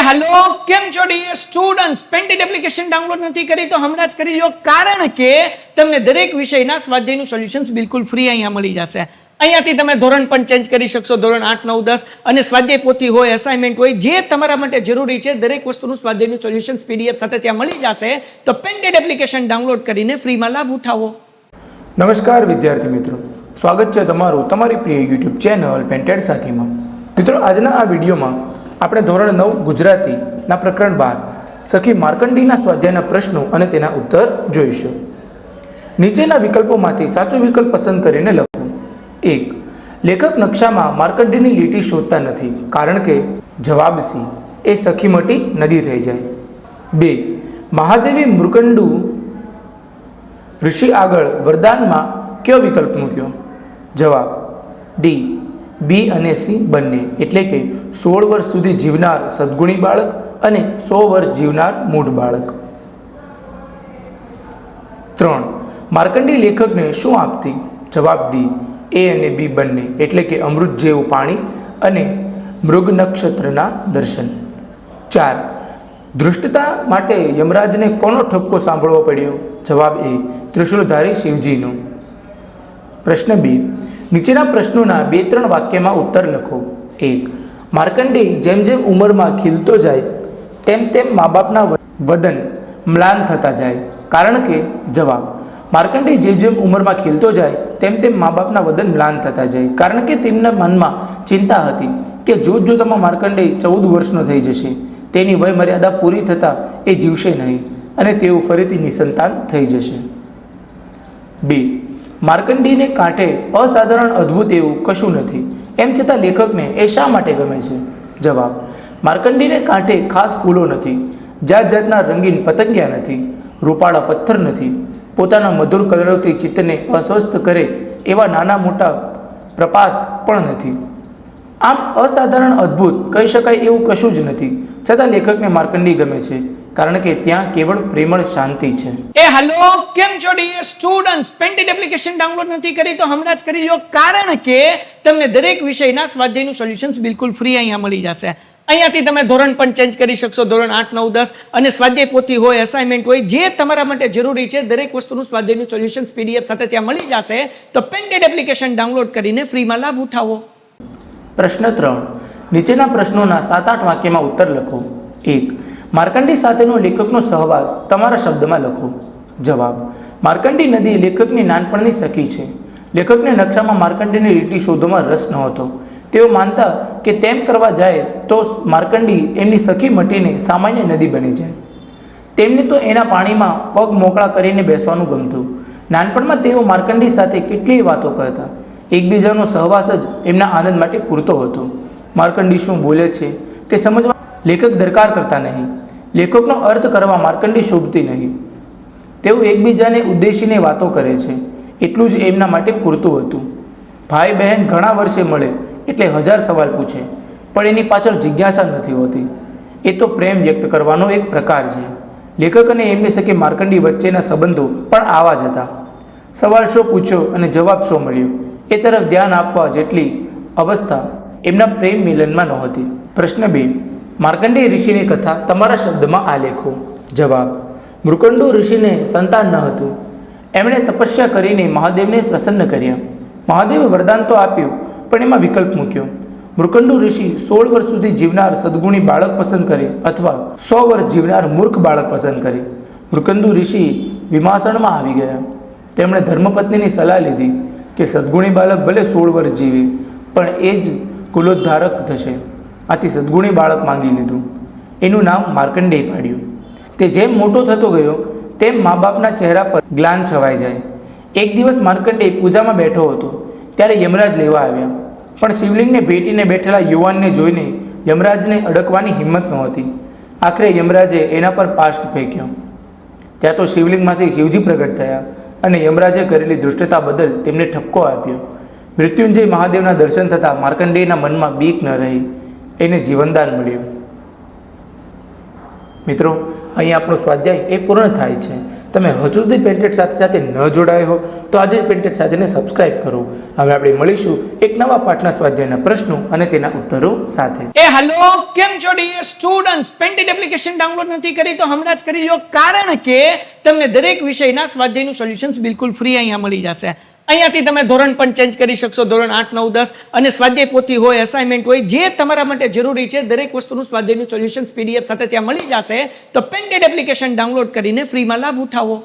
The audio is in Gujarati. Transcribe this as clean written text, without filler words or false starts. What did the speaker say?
हेलो केम छो ડીયર સ્ટુડન્ટ્સ પેન્ટેડ એપ્લિકેશન ડાઉનલોડ નથી કરી તો હમણાં જ કરી લો કારણ કે તમને દરેક વિષયના સ્વાધ્યાયનું સોલ્યુશન્સ બિલકુલ ફ્રી અહીંયા મળી જશે અહીંયાથી તમે ધોરણ પણ ચેન્જ કરી શકશો ધોરણ 8 9 10 અને સ્વાધ્યાય પોથી હોય અસાઇનમેન્ટ હોય જે તમારા માટે જરૂરી છે દરેક વસ્તુનું સ્વાધ્યાયનું સોલ્યુશન્સ પીડીએફ સાથે ત્યાં મળી જશે તો પેન્ટેડ એપ્લિકેશન ડાઉનલોડ કરીને ફ્રીમાં લાભ ઉઠાવો। નમસ્કાર વિદ્યાર્થી મિત્રો, સ્વાગત છે તમારું તમારી પ્રિય યુટ્યુબ ચેનલ પેન્ટેડ સાથીમાં। મિત્રો, આજના આ વિડીયોમાં આપણે ધોરણ 9 ગુજરાતીના પ્રકરણ 12 સખી માર્કંડીના સ્વાધ્યાયના પ્રશ્નો અને તેના ઉત્તર જોઈશું। નીચેના વિકલ્પોમાંથી સાચો વિકલ્પ પસંદ કરીને લખો। 1. લેખક નકશામાં માર્કંડીની લીટી શોધતા નથી કારણ કે જવાબ સી એ સખીમટી નદી થઈ જાય। 2. મહાદેવી મૃકંડુ ઋષિ આગળ વરદાનમાં કયો વિકલ્પ મૂક્યો? જવાબ ડી બી અને સી બંને, એટલે કે 16 વર્ષ સુધી જીવનાર સદગુણી બાળક અને 100 વર્ષ જીવનાર મૂઢ બાળક। 3. માર્કંડી લેખકને શું આપતી? જવાબ ડી એ અને બી બંને, એટલે કે અમૃત જેવું પાણી અને મૃગ નક્ષત્રના દર્શન। 4. ધૃષ્ટતા માટે યમરાજને કોનો ઠપકો સાંભળવો પડ્યો? જવાબ એ ત્રિશૂળધારી શિવજીનો। પ્રશ્ન 2. નીચેના પ્રશ્નોના 2-3 વાક્યમાં ઉત્તર લખો। 1. માર્કંડેય જેમ જેમ ઉંમરમાં ખીલતો જાય તેમ તેમ મા બાપના વદન મ્લાન થતા જાય કારણ કે? જવાબ માર્કંડેય જેમ જેમ ઉંમરમાં ખીલતો જાય તેમ તેમ મા બાપના વદન મ્લાન થતા જાય કારણ કે તેમના મનમાં ચિંતા હતી કે જોતજોતામાં માર્કંડેય 14 વર્ષનો થઈ જશે, તેની વય મર્યાદા પૂરી થતાં એ જીવશે નહીં અને તેઓ ફરીથી નિસંતાન થઈ જશે। 2. માર્કંડીને કાંઠે અસાધારણ અદ્ભુત એવું કશું નથી, એમ છતાં લેખકને એ શા માટે ગમે છે? જવાબ માર્કંડીને કાંઠે ખાસ ફૂલો નથી, જાત જાતના રંગીન પતંગિયા નથી, રૂપાળા પથ્થર નથી, પોતાના મધુર કલરોથી ચિત્તને અસ્વસ્થ કરે એવા નાના મોટા પ્રપાત પણ નથી। આમ અસાધારણ અદ્ભુત કહી શકાય એવું કશું જ નથી, છતાં લેખકને માર્કંડી ગમે છે કારણ કે ત્યાં કેવળ પ્રેમળ શાંતિ છે। હેલો કેમ છો ડીયર સ્ટુડન્ટ્સ પેન્ટેડ એપ્લિકેશન ડાઉનલોડ નથી કરી તો હમણાં જ કરી લો કારણ કે તમને દરેક વિષયના સ્વાધ્યાયનું સોલ્યુશન્સ બિલકુલ ફ્રી અહીંયા મળી જશે। અહીંયાથી તમે ધોરણ પણ ચેન્જ કરી શકશો ધોરણ 8 9 10 અને સ્વાધ્યાય પોથી હોય અસાઇનમેન્ટ હોય જે તમારા માટે જરૂરી છે દરેક વસ્તુનું સ્વાધ્યાયનું સોલ્યુશન્સ પીડીએફ સાથે ત્યાં મળી જશે તો પેન્ટેડ એપ્લિકેશન ડાઉનલોડ કરીને ફ્રીમાં લાભ ઉઠાવો। પ્રશ્ન 3. નીચેના પ્રશ્નોના 7-8 વાક્યમાં ઉત્તર લખો। 1. માર્કંડી સાથેનો લેખકનો સહવાસ તમારા શબ્દમાં લખો। જવાબ માર્કંડી નદી લેખકની નાનપણની સખી છે। લેખકને નકશામાં માર્કંડીની લીટી શોધવામાં રસ નહોતો, તેઓ માનતા કે તેમ કરવા જાય તો માર્કંડી એમની સખી મટીને સામાન્ય નદી બની જાય। તેમને તો એના પાણીમાં પગ મોકળા કરીને બેસવાનું ગમતું। નાનપણમાં તેઓ માર્કંડી સાથે કેટલીય વાતો કરતા, એકબીજાનો સહવાસ જ એમના આનંદ માટે પૂરતો હતો। માર્કંડી શું બોલે છે તે સમજવા લેખક દરકાર કરતા નહીં, લેખકનો અર્થ કરવા માર્કંડી શોભતી નહીં, તેઓ એકબીજાને ઉદ્દેશીને વાતો કરે છે એટલું જ એમના માટે પૂરતું હતું। ભાઈ બહેન ઘણા વર્ષે મળે એટલે 1000 સવાલ પૂછે પણ એની પાછળ જિજ્ઞાસા નથી હોતી, એ તો પ્રેમ વ્યક્ત કરવાનો એક પ્રકાર છે। લેખક અને એમની સખી માર્કંડી વચ્ચેના સંબંધો પણ આવા જ હતા। સવાલ શો પૂછ્યો અને જવાબ શો મળ્યો એ તરફ ધ્યાન આપવા જેટલી અવસ્થા એમના પ્રેમ મિલનમાં નહોતી। પ્રશ્ન 2. માર્કંડેય ઋષિની કથા તમારા શબ્દમાં આ લેખો। જવાબ મૃકંડુ ઋષિને સંતાન ન હતું, એમણે તપસ્યા કરીને મહાદેવને પ્રસન્ન કર્યા। મહાદેવે વરદાન તો આપ્યું પણ એમાં વિકલ્પ મૂક્યો। મૃકંડુ ઋષિ 16 વર્ષ સુધી જીવનાર સદગુણી બાળક પસંદ કરે અથવા 100 વર્ષ જીવનાર મૂર્ખ બાળક પસંદ કરે। મૃકંડુ ઋષિ વિમાસણમાં આવી ગયા, તેમણે ધર્મપત્નીની સલાહ લીધી કે સદગુણી બાળક ભલે 16 વર્ષ જીવે પણ એ જ કુલોદ્ધારક થશે, આથી સદગુણી બાળક માંગી લીધું, એનું નામ માર્કંડેય પાડ્યું। તે જેમ મોટો થતો ગયો તેમ મા બાપના ચહેરા પર ગ્લાન છવાઈ જાય। એક દિવસ માર્કંડેય પૂજામાં બેઠો હતો ત્યારે યમરાજ લેવા આવ્યા, પણ શિવલિંગને ભેટીને બેઠેલા યુવાનને જોઈને યમરાજને અડકવાની હિંમત નહોતી। આખરે યમરાજે એના પર પાશ ફેંક્યો, ત્યાં તો શિવલિંગમાંથી શિવજી પ્રગટ થયા અને યમરાજે કરેલી દુષ્ટતા બદલ તેમને ઠપકો આપ્યો। મૃત્યુંજય મહાદેવના દર્શન થતાં માર્કંડેયના મનમાં બીક ન રહી, એને જીવનદાન મળ્યું। મિત્રો, અહીં આપણો સ્વાધ્યાય એ પૂર્ણ થાય છે। તમે હજુ સુધી પેન્ટેડ સાથે ન જોડાયા હો તો આજે જ પેન્ટેડ સાથેને સબસ્ક્રાઇબ કરો. હવે આપણે મળીશું એક નવા પાઠના સ્વાધ્યાયના પ્રશ્નો અને તેના ઉત્તરો સાથે. હેલો, કેમ છો ડિયર સ્ટુડન્ટ્સ? પેન્ટેડ એપ્લિકેશન ડાઉનલોડ નથી કરી તો હમણાં જ કરી લો, કારણ કે તમને દરેક વિષયના સ્વાધ્યાયનું સોલ્યુશન્સ બિલકુલ ફ્રી અહીંયા મળી જશે. અહીંયાથી તમે ધોરણ પણ ચેન્જ કરી શકશો, ધોરણ 8, 9, 10 અને સ્વાધ્યાય પોથી હોય, અસાઇનમેન્ટ હોય, જે તમારા માટે જરૂરી છે દરેક વસ્તુનું સ્વાધ્યાયનું સોલ્યુશન્સ PDF સાથે ત્યાં મળી જશે. તો પેન્ટેડ એપ્લિકેશન ડાઉનલોડ કરીને ફ્રીમાં લાભ ઉઠાવો.